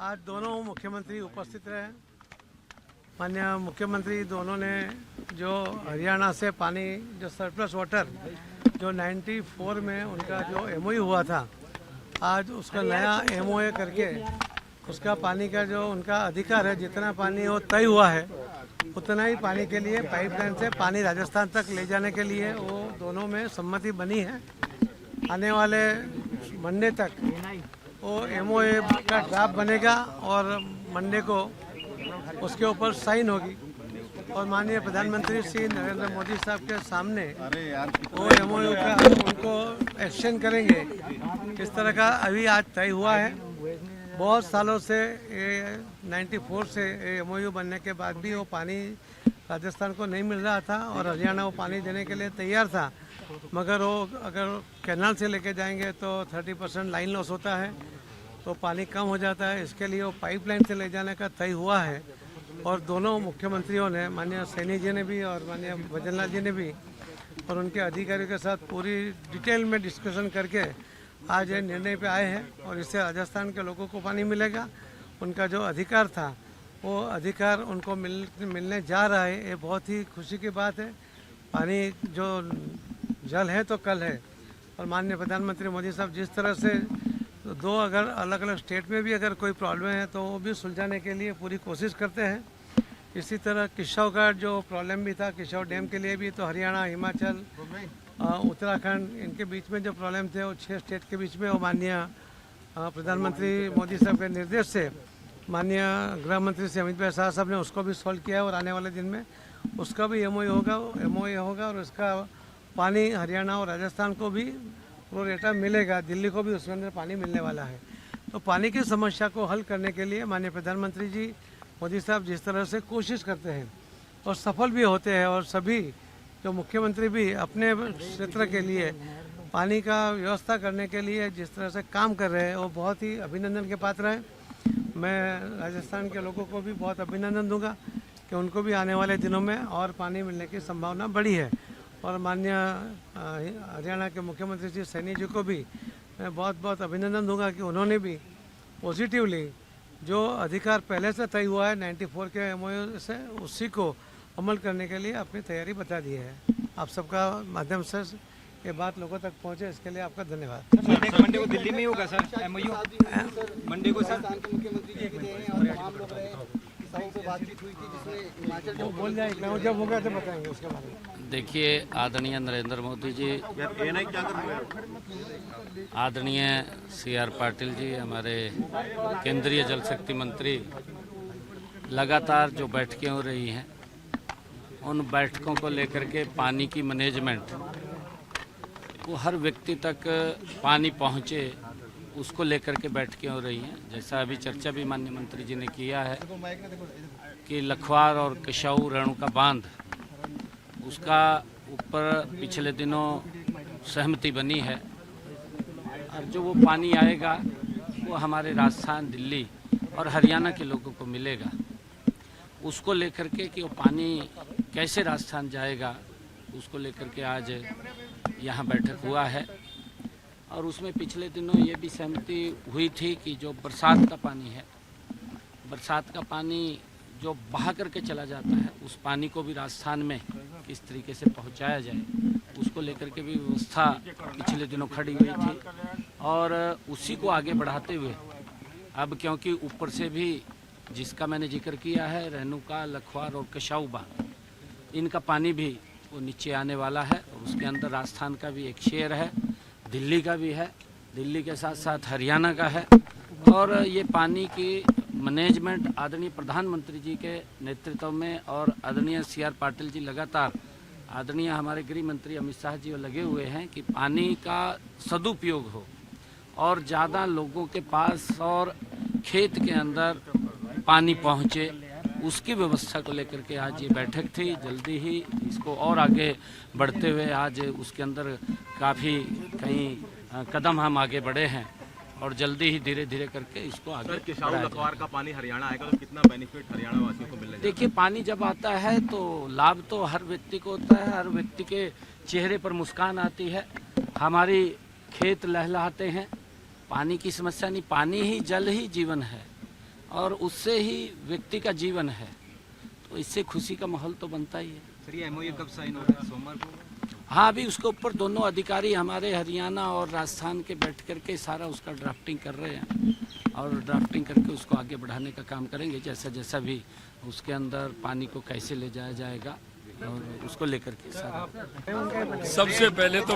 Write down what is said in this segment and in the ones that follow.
आज दोनों मुख्यमंत्री उपस्थित रहे। माननीय मुख्यमंत्री दोनों ने जो हरियाणा से पानी जो सरप्लस वाटर जो 94 में उनका जो एमओयू हुआ था, आज उसका नया एमओए करके उसका पानी का जो उनका अधिकार है, जितना पानी वो तय हुआ है उतना ही पानी के लिए पाइपलाइन से पानी राजस्थान तक ले जाने के लिए वो दोनों में सम्मति बनी है। आने वाले मंडे तक वो एमओए का ड्राफ्ट बनेगा और मंडे को उसके ऊपर साइन होगी और माननीय प्रधानमंत्री श्री नरेंद्र मोदी साहब के सामने वो एमओयू का उनको एक्सचेंज करेंगे। इस तरह का अभी आज तय हुआ है। बहुत सालों से 94 से एमओयू बनने के बाद भी वो पानी राजस्थान को नहीं मिल रहा था और हरियाणा वो पानी देने के लिए तैयार था, मगर वो अगर कैनाल से लेके जाएंगे तो 30% लाइन लॉस होता है, तो पानी कम हो जाता है। इसके लिए वो पाइपलाइन से ले जाने का तय हुआ है और दोनों मुख्यमंत्रियों ने, माननीय सैनी जी ने भी और माननीय भजनलाल जी ने भी और उनके अधिकारियों के साथ पूरी डिटेल में डिस्कशन करके आज ये निर्णय पे आए हैं और इससे राजस्थान के लोगों को पानी मिलेगा। उनका जो अधिकार था वो अधिकार उनको मिलने जा रहा है। ये बहुत ही खुशी की बात है। पानी जो जल है तो कल है और माननीय प्रधानमंत्री मोदी साहब जिस तरह से दो अगर अलग अलग स्टेट में भी अगर कोई प्रॉब्लम है तो वो भी सुलझाने के लिए पूरी कोशिश करते हैं। इसी तरह किशोर का जो प्रॉब्लम भी था, किशोर डैम के लिए भी तो हरियाणा, हिमाचल, उत्तराखंड इनके बीच में जो प्रॉब्लम थे वो 6 स्टेट के बीच में वो माननीय प्रधानमंत्री मोदी साहब के निर्देश से माननीय गृह मंत्री श्री अमित भाई शाह साहब ने उसको भी सॉल्व किया है और आने वाले दिन में उसका भी एमओए होगा और उसका पानी हरियाणा और राजस्थान को भी प्रो रेटा मिलेगा। दिल्ली को भी उसके अंदर पानी मिलने वाला है। तो पानी की समस्या को हल करने के लिए माननीय प्रधानमंत्री जी मोदी साहब जिस तरह से कोशिश करते हैं और सफल भी होते हैं और सभी जो मुख्यमंत्री भी अपने क्षेत्र के लिए पानी का व्यवस्था करने के लिए जिस तरह से काम कर रहे हैं वो बहुत ही अभिनंदन के पात्र हैं। मैं राजस्थान के लोगों को भी बहुत अभिनंदन दूंगा कि उनको भी आने वाले दिनों में और पानी मिलने की संभावना बड़ी है और माननीय हरियाणा के मुख्यमंत्री श्री सैनी जी को भी मैं बहुत बहुत अभिनंदन दूंगा कि उन्होंने भी पॉजिटिवली जो अधिकार पहले से तय हुआ है 94 के एमओयू से उसी को अमल करने के लिए अपनी तैयारी बता दी है। आप सबका माध्यम से ये बात लोगों तक पहुंचे, इसके लिए आपका धन्यवाद। मंडे को दिल्ली में ही होगा सर एमओयू? मंडे को सर मुख्यमंत्री जी भी रहे और तमाम लोग रहे, किसानों से बातचीत हुई थी जिसमें हिमाचल वो बोल जाएगा, जब होगा तो बताएंगे उसके बारे में। देखिए, आदरणीय नरेंद्र मोदी जी, आदरणीय CR पाटिल जी, हमारे केंद्रीय जल शक्ति मंत्री, लगातार जो बैठकें हो रही हैं उन बैठकों को लेकर के पानी की मैनेजमेंट वो हर व्यक्ति तक पानी पहुंचे उसको लेकर के बैठकें हो रही हैं। जैसा अभी चर्चा भी माननीय मंत्री जी ने किया है कि लखवार और किशोर रेणुका बांध उसका ऊपर पिछले दिनों सहमति बनी है और जो वो पानी आएगा वो हमारे राजस्थान, दिल्ली और हरियाणा के लोगों को मिलेगा। उसको लेकर के कि वो पानी कैसे राजस्थान जाएगा उसको लेकर के आज यहाँ बैठक हुआ है और उसमें पिछले दिनों ये भी सहमति हुई थी कि जो बरसात का पानी है, बरसात का पानी जो बहा करके चला जाता है उस पानी को भी राजस्थान में किस तरीके से पहुंचाया जाए उसको लेकर के भी व्यवस्था पिछले दिनों खड़ी हुई थी और उसी को आगे बढ़ाते हुए अब क्योंकि ऊपर से भी जिसका मैंने जिक्र किया है रेणुका, लखवार और किशोर बांध, इनका पानी भी वो नीचे आने वाला है और उसके अंदर राजस्थान का भी एक शेयर है, दिल्ली का भी है, दिल्ली के साथ साथ हरियाणा का है और ये पानी की मैनेजमेंट आदरणीय प्रधानमंत्री जी के नेतृत्व में और आदरणीय CR पाटिल जी लगातार, आदरणीय हमारे गृह मंत्री अमित शाह जी लगे हुए हैं कि पानी का सदुपयोग हो और ज़्यादा लोगों के पास और खेत के अंदर पानी पहुँचे, उसकी व्यवस्था को लेकर के आज ये बैठक थी। जल्दी ही इसको और आगे बढ़ते हुए आज उसके अंदर काफ़ी कई कदम हम आगे बढ़े हैं और जल्दी ही धीरे धीरे करके इसको आगे किशोर लखवार का पानी हरियाणा आएगा तो कितना बेनिफिट हरियाणा वासियों को मिलेगा? देखिए, पानी जब आता है तो लाभ तो हर व्यक्ति को होता है, हर व्यक्ति के चेहरे पर मुस्कान आती है, हमारी खेत लहलहाते हैं। पानी की समस्या नहीं, पानी ही, जल ही जीवन है। और उससे ही व्यक्ति का जीवन है, तो इससे खुशी का माहौल तो बनता ही है। सर ये एमओयू कब साइन होगा? सोमवार को? हाँ, अभी उसके ऊपर दोनों अधिकारी हमारे हरियाणा और राजस्थान के बैठ करके सारा उसका ड्राफ्टिंग कर रहे हैं और ड्राफ्टिंग करके उसको आगे बढ़ाने का काम करेंगे। जैसा जैसा भी उसके अंदर पानी को कैसे ले जाया जाएगा और उसको लेकर के सारा। सबसे पहले तो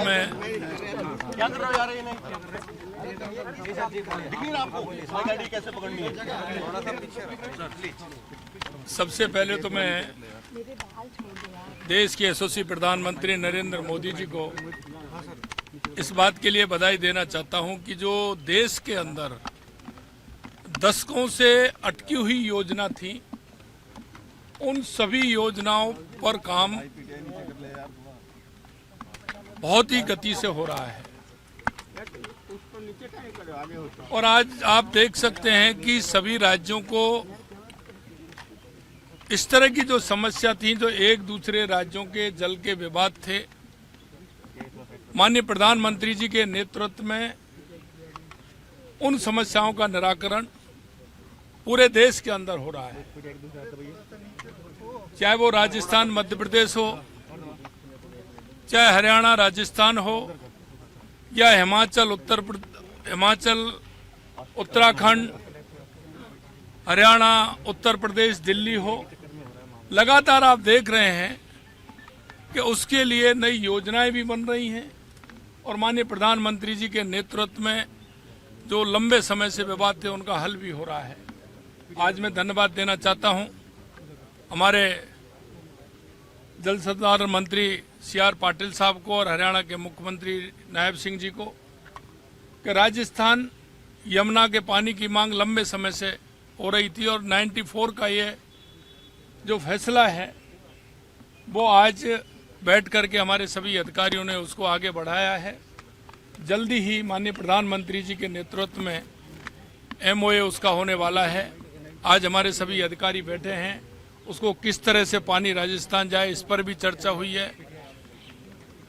मैं देश के यशस्वी प्रधानमंत्री नरेंद्र मोदी जी को इस बात के लिए बधाई देना चाहता हूं कि जो देश के अंदर दशकों से अटकी हुई योजना थी, उन सभी योजनाओं पर काम बहुत ही गति से हो रहा है। और आज आप देख सकते हैं कि सभी राज्यों को इस तरह की जो समस्या थी, जो एक दूसरे राज्यों के जल के विवाद थे, माननीय प्रधानमंत्री जी के नेतृत्व में उन समस्याओं का निराकरण पूरे देश के अंदर हो रहा है। चाहे वो राजस्थान मध्य प्रदेश हो, चाहे हरियाणा राजस्थान हो, या हिमाचल उत्तराखंड, हरियाणा उत्तर प्रदेश दिल्ली हो, लगातार आप देख रहे हैं कि उसके लिए नई योजनाएं भी बन रही हैं और माननीय प्रधानमंत्री जी के नेतृत्व में जो लंबे समय से विवाद थे उनका हल भी हो रहा है। आज मैं धन्यवाद देना चाहता हूं हमारे जल संसाधन मंत्री CR पाटिल साहब को और हरियाणा के मुख्यमंत्री नायब सिंह जी को कि राजस्थान यमुना के पानी की मांग लंबे समय से हो रही थी और 94 का ये जो फैसला है वो आज बैठ करके हमारे सभी अधिकारियों ने उसको आगे बढ़ाया है। जल्दी ही माननीय प्रधानमंत्री जी के नेतृत्व में MOA उसका होने वाला है। आज हमारे सभी अधिकारी बैठे हैं, उसको किस तरह से पानी राजस्थान जाए इस पर भी चर्चा हुई है।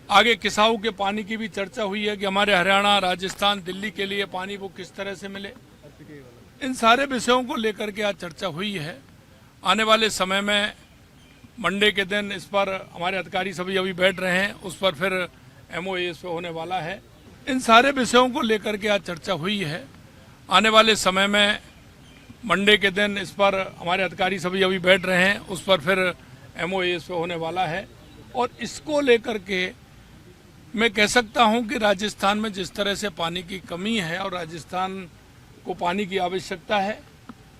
आगे किसाऊ के पानी की भी चर्चा हुई है कि हमारे हरियाणा, राजस्थान, दिल्ली के लिए पानी वो किस तरह से मिले। इन सारे विषयों को लेकर के आज चर्चा हुई है। आने वाले समय में मंडे के दिन इस पर हमारे अधिकारी सभी अभी बैठ रहे हैं, उस पर फिर MOA इस पर होने वाला है। इन सारे विषयों को लेकर के आज चर्चा हुई है। आने वाले समय में मंडे के दिन इस पर हमारे अधिकारी सभी अभी बैठ रहे हैं, उस पर फिर MOA इस पर होने वाला है। और इसको लेकर के मैं कह सकता हूं कि राजस्थान में जिस तरह से पानी की कमी है और राजस्थान को पानी की आवश्यकता है,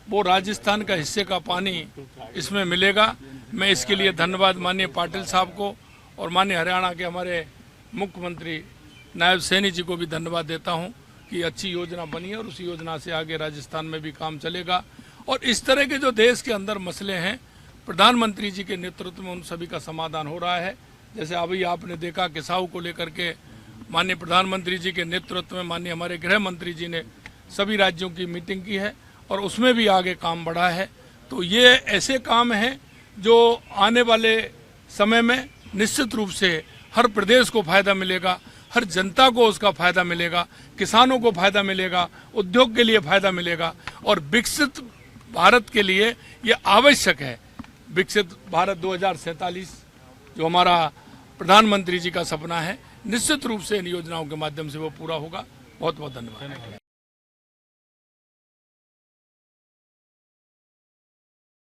वो राजस्थान का हिस्से का पानी इसमें मिलेगा। मैं इसके लिए धन्यवाद माननीय पाटिल साहब को और माननीय हरियाणा के हमारे मुख्यमंत्री नायब सैनी जी को भी धन्यवाद देता हूं कि अच्छी योजना बनी है और उस योजना से आगे राजस्थान में भी काम चलेगा। और इस तरह के जो देश के अंदर मसले हैं, प्रधानमंत्री जी के नेतृत्व में उन सभी का समाधान हो रहा है। जैसे अभी आपने देखा किसाऊ को लेकर के माननीय प्रधानमंत्री जी के नेतृत्व में माननीय हमारे गृह मंत्री जी ने सभी राज्यों की मीटिंग की है और उसमें भी आगे काम बढ़ा है। तो ये ऐसे काम हैं जो आने वाले समय में निश्चित रूप से हर प्रदेश को फायदा मिलेगा, हर जनता को उसका फायदा मिलेगा, किसानों को फायदा मिलेगा, उद्योग के लिए फायदा मिलेगा और विकसित भारत के लिए ये आवश्यक है। विकसित भारत 2047 जो हमारा प्रधानमंत्री जी का सपना है, निश्चित रूप से इन योजनाओं के माध्यम से वो पूरा होगा। बहुत बहुत धन्यवाद।